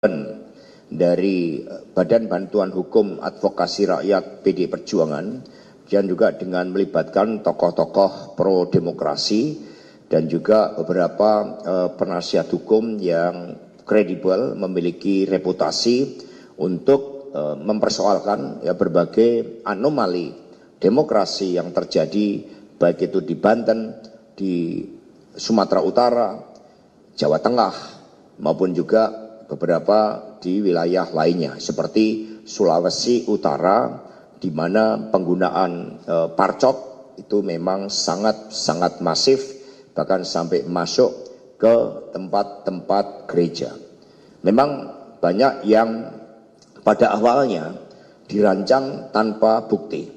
dari Badan Bantuan Hukum Advokasi Rakyat PD Perjuangan, dan juga dengan melibatkan tokoh-tokoh pro demokrasi dan juga beberapa penasihat hukum yang kredibel, memiliki reputasi untuk mempersoalkan berbagai anomali demokrasi yang terjadi, baik itu di Banten, di Sumatera Utara, Jawa Tengah, maupun juga beberapa di wilayah lainnya seperti Sulawesi Utara, di mana penggunaan parcok itu memang sangat masif, bahkan sampai masuk ke tempat-tempat gereja. Memang banyak yang pada awalnya dirancang tanpa bukti.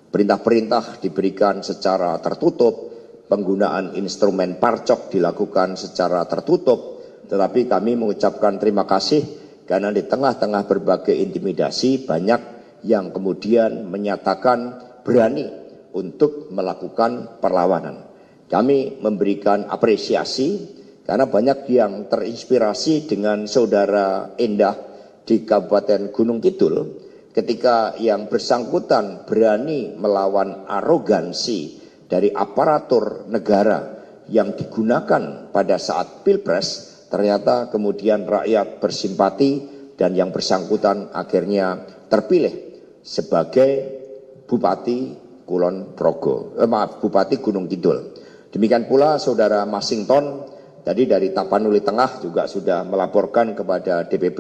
Perintah-perintah diberikan secara tertutup, penggunaan instrumen parcok dilakukan secara tertutup. Tetapi kami mengucapkan terima kasih karena di tengah-tengah berbagai intimidasi banyak yang kemudian menyatakan berani untuk melakukan perlawanan. Kami memberikan apresiasi karena banyak yang terinspirasi dengan saudara Endah di Kabupaten Gunung Kidul ketika yang bersangkutan berani melawan arogansi dari aparatur negara yang digunakan pada saat Pilpres. Ternyata kemudian rakyat bersimpati dan yang bersangkutan akhirnya terpilih sebagai Bupati Bupati Gunung Kidul. Demikian pula saudara Masington tadi dari Tapanuli Tengah juga sudah melaporkan kepada DPP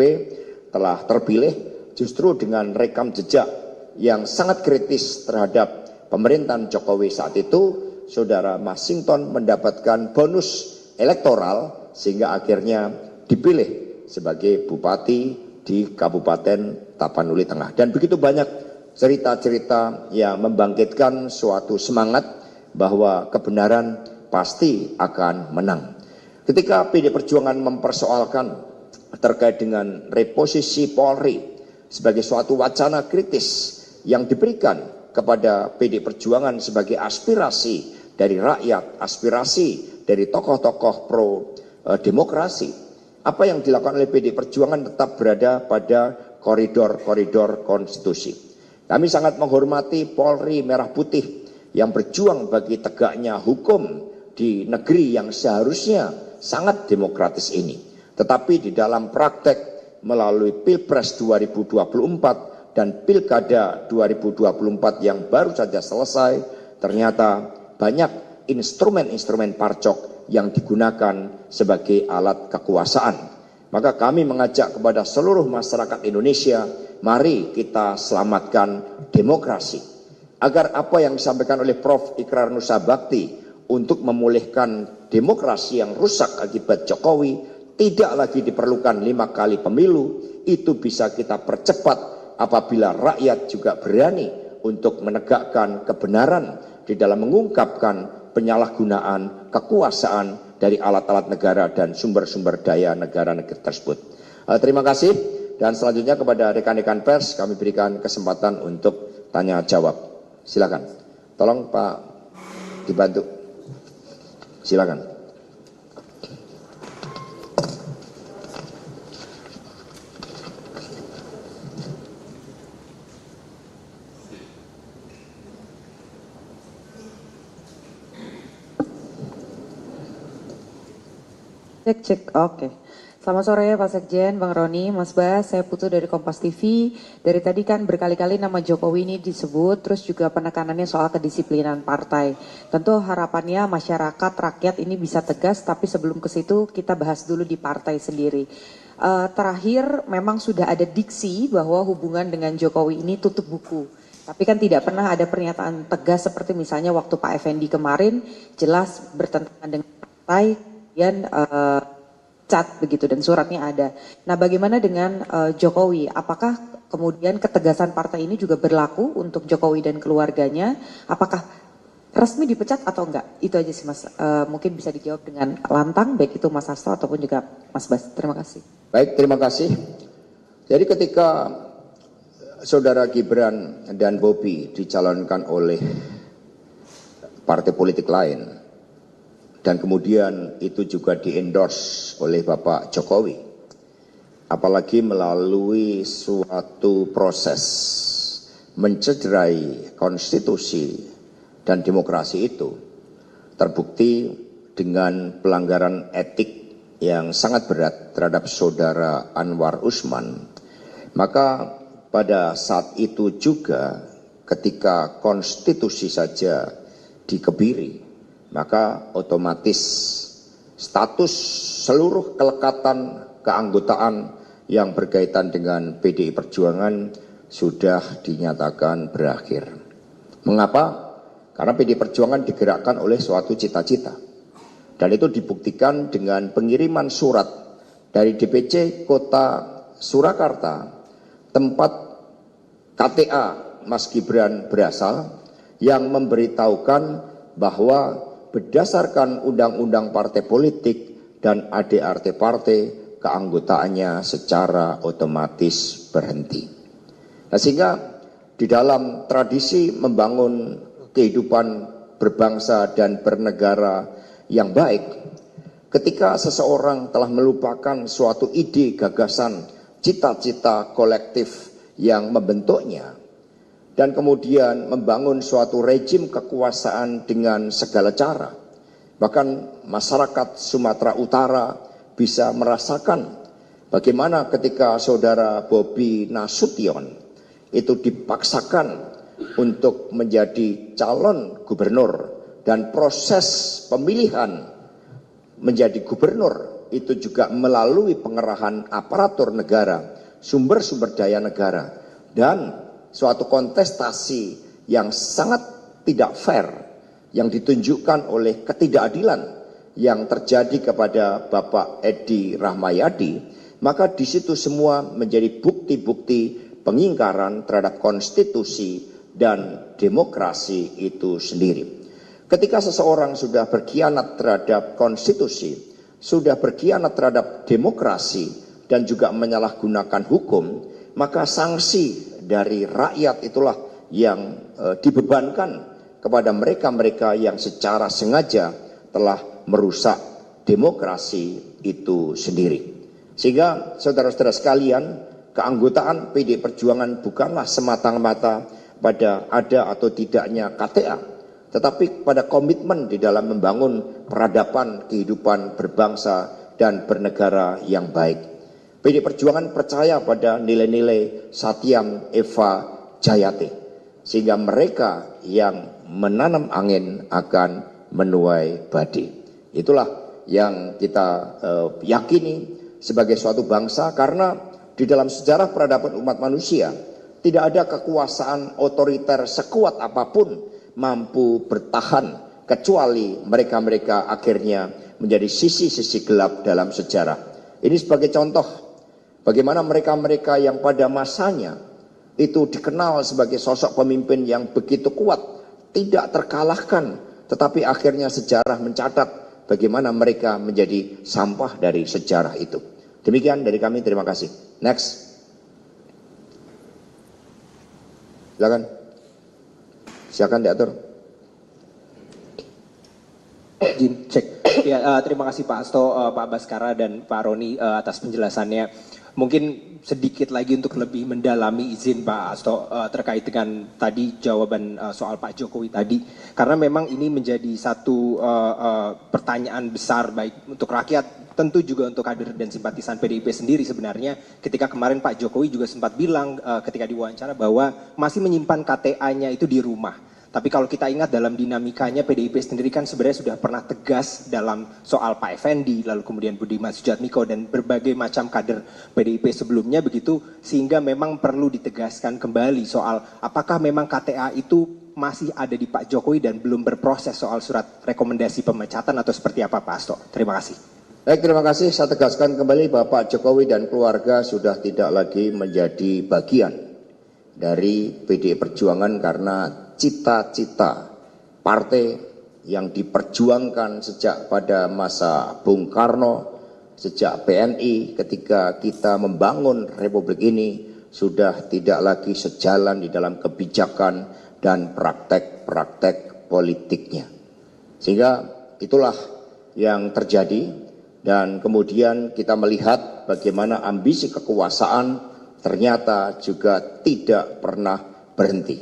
telah terpilih justru dengan rekam jejak yang sangat kritis terhadap pemerintahan Jokowi saat itu. Saudara Masington mendapatkan bonus elektoral sehingga akhirnya dipilih sebagai bupati di Kabupaten Tapanuli Tengah. Dan begitu banyak cerita-cerita yang membangkitkan suatu semangat bahwa kebenaran pasti akan menang. Ketika PD Perjuangan mempersoalkan terkait dengan reposisi Polri sebagai suatu wacana kritis yang diberikan kepada PD Perjuangan sebagai aspirasi dari rakyat, aspirasi dari tokoh-tokoh pro demokrasi, apa yang dilakukan oleh PD Perjuangan tetap berada pada koridor-koridor konstitusi. Kami sangat menghormati Polri Merah Putih yang berjuang bagi tegaknya hukum di negeri yang seharusnya sangat demokratis ini. Tetapi di dalam praktek melalui Pilpres 2024 dan Pilkada 2024 yang baru saja selesai, ternyata banyak instrumen-instrumen parcok yang digunakan sebagai alat kekuasaan. Maka kami mengajak kepada seluruh masyarakat Indonesia, mari kita selamatkan demokrasi. Agar apa yang disampaikan oleh Prof. Ikrar Nusa Bakti untuk memulihkan demokrasi yang rusak akibat Jokowi, tidak lagi diperlukan 5 kali pemilu, itu bisa kita percepat apabila rakyat juga berani untuk menegakkan kebenaran di dalam mengungkapkan penyalahgunaan kekuasaan dari alat-alat negara dan sumber-sumber daya negara-negara tersebut. Terima kasih, dan selanjutnya kepada rekan-rekan pers kami berikan kesempatan untuk tanya jawab. Silakan. Tolong Pak dibantu. Silakan. Cek, oke. Selamat sore Pak Sekjen, Bang Roni, Mas Bas, saya Putu dari Kompas TV. Dari tadi kan berkali-kali nama Jokowi ini disebut, terus juga penekanannya soal kedisiplinan partai. Tentu harapannya masyarakat, rakyat ini bisa tegas, tapi sebelum ke situ kita bahas dulu di partai sendiri. Terakhir memang sudah ada diksi bahwa hubungan dengan Jokowi ini tutup buku. Tapi kan tidak pernah ada pernyataan tegas seperti misalnya waktu Pak Effendi kemarin jelas bertentangan dengan partai, kemudian cat begitu dan suratnya ada. Nah, bagaimana dengan Jokowi? Apakah kemudian ketegasan partai ini juga berlaku untuk Jokowi dan keluarganya? Apakah resmi dipecat atau enggak? Itu aja sih Mas. Mungkin bisa dijawab dengan lantang, baik itu Mas Hasto ataupun juga Mas Bas. Terima kasih. Baik, terima kasih. Jadi ketika Saudara Gibran dan Bobi dicalonkan oleh partai politik lain, dan kemudian itu juga di-endorse oleh Bapak Jokowi, apalagi melalui suatu proses mencederai konstitusi dan demokrasi itu terbukti dengan pelanggaran etik yang sangat berat terhadap saudara Anwar Usman, maka pada saat itu juga ketika konstitusi saja dikebiri, maka otomatis status seluruh kelekatan keanggotaan yang berkaitan dengan PDI Perjuangan sudah dinyatakan berakhir. Mengapa? Karena PDI Perjuangan digerakkan oleh suatu cita-cita. Dan itu dibuktikan dengan pengiriman surat dari DPC Kota Surakarta, tempat KTA Mas Gibran berasal, yang memberitahukan bahwa berdasarkan undang-undang partai politik dan ADART partai, keanggotaannya secara otomatis berhenti. Nah, sehingga di dalam tradisi membangun kehidupan berbangsa dan bernegara yang baik, ketika seseorang telah melupakan suatu ide, gagasan, cita-cita kolektif yang membentuknya, dan kemudian membangun suatu rejim kekuasaan dengan segala cara. Bahkan masyarakat Sumatera Utara bisa merasakan bagaimana ketika saudara Bobi Nasution itu dipaksakan untuk menjadi calon gubernur, dan proses pemilihan menjadi gubernur itu juga melalui pengerahan aparatur negara, sumber-sumber daya negara, dan suatu kontestasi yang sangat tidak fair yang ditunjukkan oleh ketidakadilan yang terjadi kepada Bapak Edi Rahmayadi, maka di situ semua menjadi bukti-bukti pengingkaran terhadap konstitusi dan demokrasi itu sendiri. Ketika seseorang sudah berkhianat terhadap konstitusi, sudah berkhianat terhadap demokrasi, dan juga menyalahgunakan hukum, maka sanksi dari rakyat itulah yang dibebankan kepada mereka-mereka yang secara sengaja telah merusak demokrasi itu sendiri. Sehingga saudara-saudara sekalian, keanggotaan PDI Perjuangan bukanlah semata-mata pada ada atau tidaknya KTA, tetapi pada komitmen di dalam membangun peradaban kehidupan berbangsa dan bernegara yang baik. PDI Perjuangan percaya pada nilai-nilai Satyam Eva Jayate, sehingga mereka yang menanam angin akan menuai badai. Itulah yang kita yakini sebagai suatu bangsa, karena di dalam sejarah peradaban umat manusia tidak ada kekuasaan otoriter sekuat apapun mampu bertahan kecuali mereka-mereka akhirnya menjadi sisi-sisi gelap dalam sejarah. Ini sebagai contoh bagaimana mereka-mereka yang pada masanya itu dikenal sebagai sosok pemimpin yang begitu kuat, tidak terkalahkan, tetapi akhirnya sejarah mencatat bagaimana mereka menjadi sampah dari sejarah itu. Demikian dari kami, terima kasih. Next. Silakan diatur. Cek. Ya, terima kasih Pak Hasto, Pak Baskara, dan Pak Roni atas penjelasannya. Mungkin sedikit lagi untuk lebih mendalami izin Pak Hasto terkait dengan tadi jawaban soal Pak Jokowi tadi, karena memang ini menjadi satu pertanyaan besar baik untuk rakyat, tentu juga untuk kader dan simpatisan PDIP sendiri sebenarnya. Ketika kemarin Pak Jokowi juga sempat bilang ketika diwawancara bahwa masih menyimpan KTA-nya itu di rumah. Tapi kalau kita ingat dalam dinamikanya PDIP sendiri kan sebenarnya sudah pernah tegas dalam soal Pak Effendi, lalu kemudian Budiman Sujatmiko dan berbagai macam kader PDIP sebelumnya begitu, sehingga memang perlu ditegaskan kembali soal apakah memang KTA itu masih ada di Pak Jokowi dan belum berproses soal surat rekomendasi pemecatan atau seperti apa Pak Hasto. Terima kasih. Baik, terima kasih. Saya tegaskan kembali bahwa Pak Jokowi dan keluarga sudah tidak lagi menjadi bagian dari PDI Perjuangan, karena cita-cita partai yang diperjuangkan sejak pada masa Bung Karno, sejak PNI ketika kita membangun Republik ini sudah tidak lagi sejalan di dalam kebijakan dan praktek-praktek politiknya. Sehingga itulah yang terjadi, dan kemudian kita melihat melihat bagaimana ambisi kekuasaan ternyata juga tidak pernah berhenti.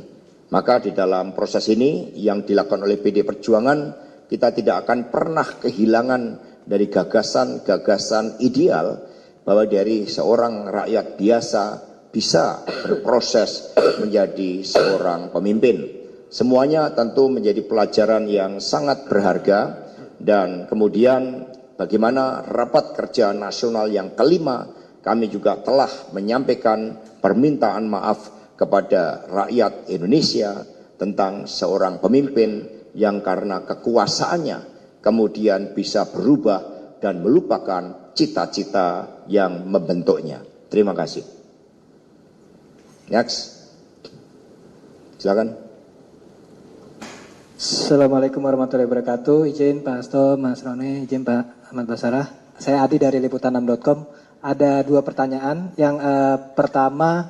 Maka di dalam proses ini yang dilakukan oleh PD Perjuangan, kita tidak akan pernah kehilangan dari gagasan-gagasan ideal bahwa dari seorang rakyat biasa bisa berproses menjadi seorang pemimpin. Semuanya tentu menjadi pelajaran yang sangat berharga, dan kemudian bagaimana rapat kerja nasional yang kelima kami juga telah menyampaikan permintaan maaf kepada rakyat Indonesia tentang seorang pemimpin yang karena kekuasaannya kemudian bisa berubah dan melupakan cita-cita yang membentuknya. Terima kasih. Next. Silakan. Assalamualaikum warahmatullahi wabarakatuh. Izin Pak Hasto, Mas Roni, izin Pak Ahmad Basarah. Saya Adi dari liputan6.com. Ada dua pertanyaan. Yang pertama,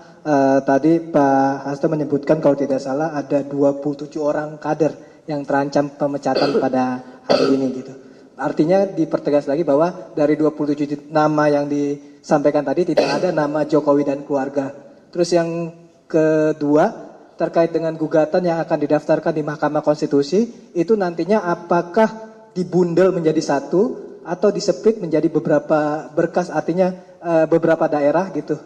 tadi Pak Hasto menyebutkan kalau tidak salah ada 27 orang kader yang terancam pemecatan pada hari ini gitu. Artinya dipertegas lagi bahwa dari 27 nama yang disampaikan tadi tidak ada nama Jokowi dan keluarga. Terus yang kedua, terkait dengan gugatan yang akan didaftarkan di Mahkamah Konstitusi, itu nantinya apakah dibundel menjadi satu atau diseplit menjadi beberapa berkas, artinya beberapa daerah gitu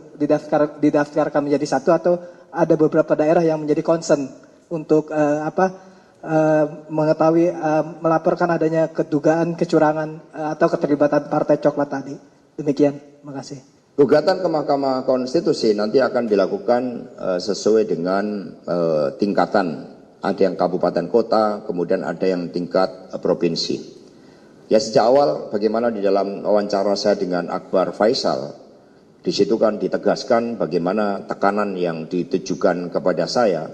didaftarkan menjadi satu, atau ada beberapa daerah yang menjadi concern untuk mengetahui melaporkan adanya kedugaan kecurangan atau keterlibatan partai coklat tadi. Demikian, terima kasih. Gugatan ke Mahkamah Konstitusi nanti akan dilakukan sesuai dengan tingkatan. Ada yang kabupaten kota, kemudian ada yang tingkat provinsi. Ya, sejak awal bagaimana di dalam wawancara saya dengan Akbar Faisal, di situ kan ditegaskan bagaimana tekanan yang ditujukan kepada saya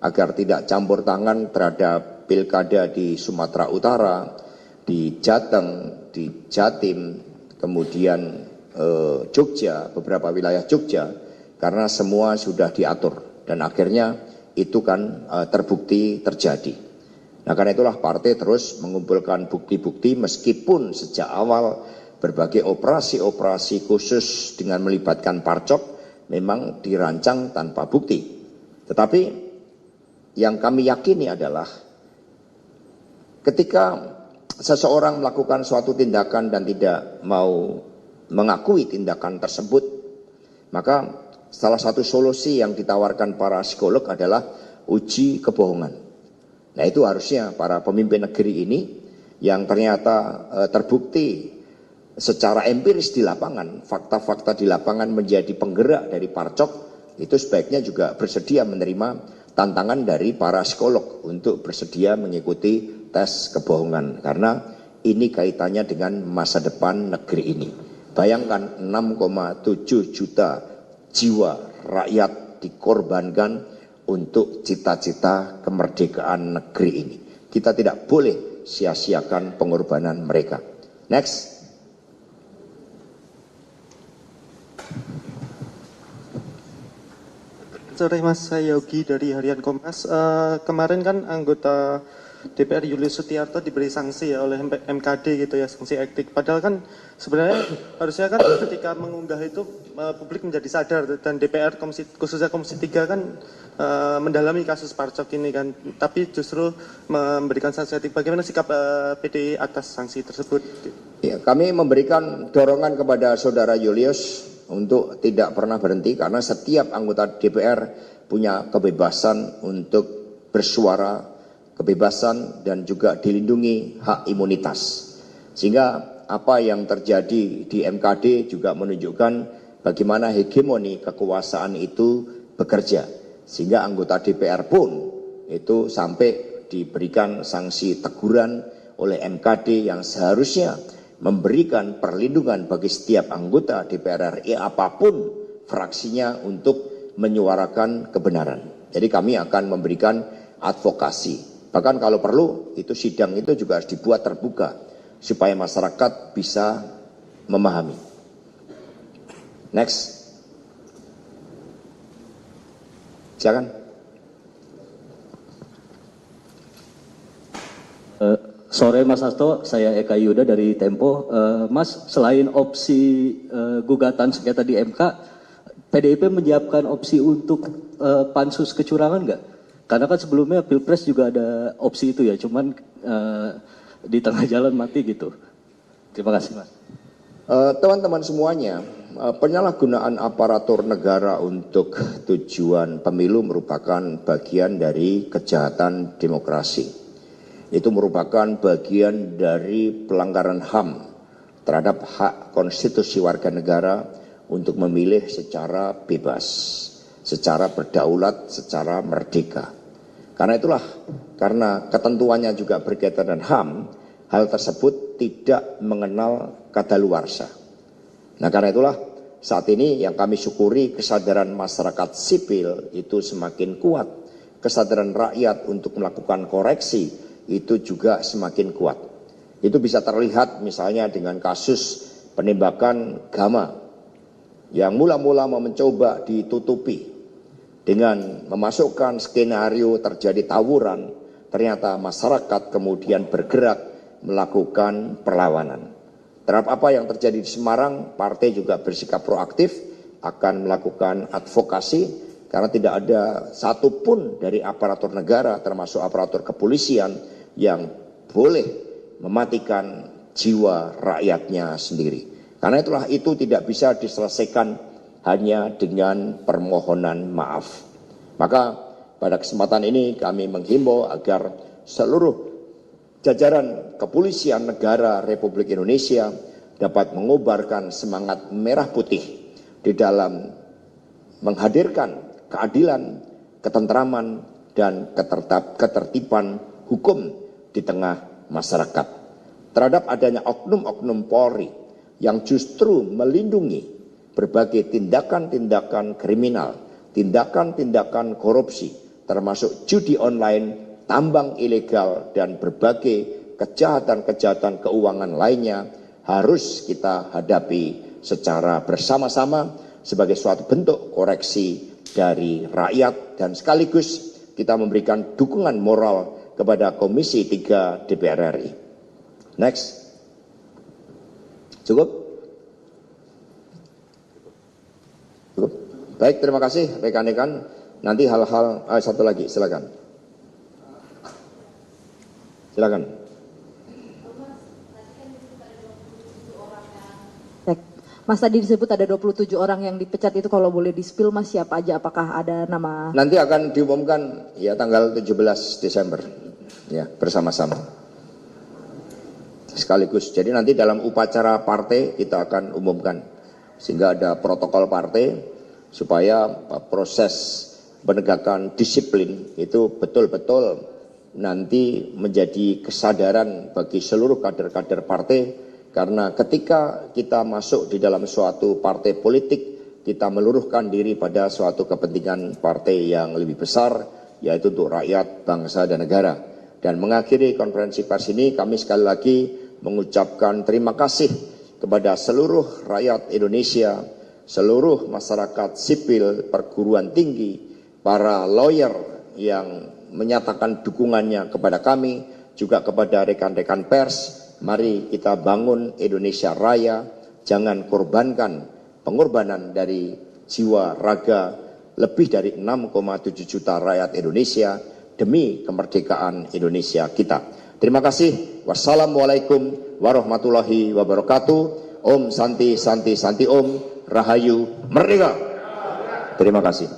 agar tidak campur tangan terhadap pilkada di Sumatera Utara, di Jateng, di Jatim, kemudian Jogja, beberapa wilayah Jogja, karena semua sudah diatur dan akhirnya itu kan terbukti terjadi. Nah, karena itulah partai terus mengumpulkan bukti-bukti meskipun sejak awal berbagai operasi-operasi khusus dengan melibatkan parcok memang dirancang tanpa bukti. Tetapi yang kami yakini adalah ketika seseorang melakukan suatu tindakan dan tidak mau mengakui tindakan tersebut, maka salah satu solusi yang ditawarkan para psikolog adalah uji kebohongan. Nah, itu harusnya para pemimpin negeri ini yang ternyata terbukti secara empiris di lapangan, fakta-fakta di lapangan menjadi penggerak dari parcok, itu sebaiknya juga bersedia menerima tantangan dari para psikolog untuk bersedia mengikuti tes kebohongan. Karena ini kaitannya dengan masa depan negeri ini. Bayangkan 6,7 juta jiwa rakyat dikorbankan untuk cita-cita kemerdekaan negeri ini. Kita tidak boleh sia-siakan pengorbanan mereka. Next. Sore Mas, saya Yogi dari Harian Kompas. Kemarin kan anggota DPR Julius Setiarto diberi sanksi ya oleh MKD gitu ya, sanksi etik. Padahal kan sebenarnya harusnya kan ketika mengunggah itu publik menjadi sadar, dan DPR khususnya Komisi 3 kan mendalami kasus parcok ini kan, tapi justru memberikan sanksi etik. Bagaimana sikap PDI atas sanksi tersebut? Ya, kami memberikan dorongan kepada saudara Julius untuk tidak pernah berhenti karena setiap anggota DPR punya kebebasan untuk bersuara, kebebasan dan juga dilindungi hak imunitas. Sehingga apa yang terjadi di MKD juga menunjukkan bagaimana hegemoni kekuasaan itu bekerja. Sehingga anggota DPR pun itu sampai diberikan sanksi teguran oleh MKD yang seharusnya memberikan perlindungan bagi setiap anggota DPR RI apapun fraksinya untuk menyuarakan kebenaran. Jadi kami akan memberikan advokasi. Bahkan kalau perlu itu sidang itu juga harus dibuat terbuka supaya masyarakat bisa memahami. Next. Silakan. Sore Mas Hasto, saya Eka Yuda dari Tempo. Mas, selain opsi gugatan sengketa di MK, PDIP menyiapkan opsi untuk pansus kecurangan nggak? Karena kan sebelumnya Pilpres juga ada opsi itu ya, cuman di tengah jalan mati gitu. Terima kasih Mas. Teman-teman semuanya, penyalahgunaan aparatur negara untuk tujuan pemilu merupakan bagian dari kejahatan demokrasi. Itu merupakan bagian dari pelanggaran HAM terhadap hak konstitusi warga negara untuk memilih secara bebas, secara berdaulat, secara merdeka. Karena itulah, karena ketentuannya juga berkaitan dengan HAM, hal tersebut tidak mengenal kadaluarsa. Nah karena itulah saat ini yang kami syukuri kesadaran masyarakat sipil itu semakin kuat. Kesadaran rakyat untuk melakukan koreksi itu juga semakin kuat. Itu bisa terlihat misalnya dengan kasus penembakan Gama yang mula-mula mau mencoba ditutupi dengan memasukkan skenario terjadi tawuran, ternyata masyarakat kemudian bergerak melakukan perlawanan. Terhadap apa yang terjadi di Semarang, partai juga bersikap proaktif akan melakukan advokasi karena tidak ada satupun dari aparatur negara termasuk aparatur kepolisian yang boleh mematikan jiwa rakyatnya sendiri. Karena itulah itu tidak bisa diselesaikan hanya dengan permohonan maaf. Maka pada kesempatan ini kami menghimbau agar seluruh jajaran kepolisian negara Republik Indonesia dapat mengobarkan semangat merah putih di dalam menghadirkan keadilan, ketentraman, dan ketertiban hukum di tengah masyarakat. Terhadap adanya oknum-oknum Polri yang justru melindungi berbagai tindakan-tindakan kriminal, tindakan-tindakan korupsi, termasuk judi online, tambang ilegal, dan berbagai kejahatan-kejahatan keuangan lainnya harus kita hadapi secara bersama-sama sebagai suatu bentuk koreksi dari rakyat dan sekaligus kita memberikan dukungan moral kepada Komisi 3 DPR RI. Next. Cukup? Cukup. Baik, terima kasih rekan-rekan. Nanti hal-hal satu lagi, silakan. Silakan. Mas tadi disebut ada 27 orang yang dipecat, itu kalau boleh di-spill Mas siapa aja, apakah ada nama? Nanti akan diumumkan ya tanggal 17 Desember ya bersama-sama. Sekaligus. Jadi nanti dalam upacara partai kita akan umumkan sehingga ada protokol partai supaya proses penegakan disiplin itu betul-betul nanti menjadi kesadaran bagi seluruh kader-kader partai. Karena ketika kita masuk di dalam suatu partai politik, kita meluruhkan diri pada suatu kepentingan partai yang lebih besar, yaitu untuk rakyat, bangsa, dan negara. Dan mengakhiri konferensi pers ini, kami sekali lagi mengucapkan terima kasih kepada seluruh rakyat Indonesia, seluruh masyarakat sipil, perguruan tinggi, para lawyer yang menyatakan dukungannya kepada kami, juga kepada rekan-rekan pers. Mari kita bangun Indonesia Raya, jangan korbankan pengorbanan dari jiwa raga lebih dari 6,7 juta rakyat Indonesia demi kemerdekaan Indonesia kita. Terima kasih. Wassalamualaikum warahmatullahi wabarakatuh. Om Santi Santi Santi Om. Rahayu Merdeka. Terima kasih.